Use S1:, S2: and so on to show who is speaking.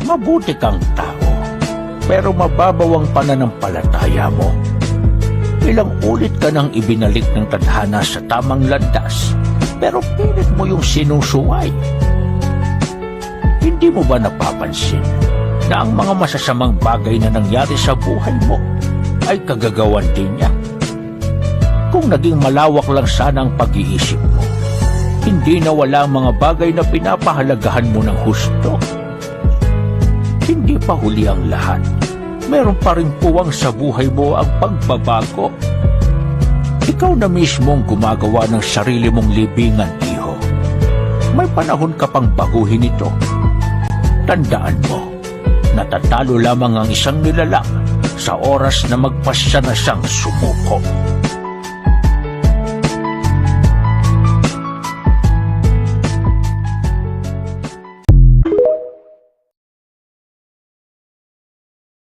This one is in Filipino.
S1: Mabuti kang tao, pero mababaw ang pananampalataya mo. Ilang ulit ka nang ibinalik ng tadhana sa tamang landas, pero pilit mo yung sinusuway. Hindi mo ba napapansin na ang mga masasamang bagay na nangyari sa buhay mo ay kagagawan din niya? Kung naging malawak lang sana ang pag-iisip mo, hindi na wala ang mga bagay na pinapahalagahan mo ng husto. Hindi pa huli ang lahat. Meron pa rin puwang sa buhay mo ang pagbabago. Ikaw na mismong gumagawa ng sarili mong libingan, iho. May panahon ka pang baguhin ito. Tandaan mo, natatalo lamang ang isang nilalang sa oras na magpasya na siyang sumuko.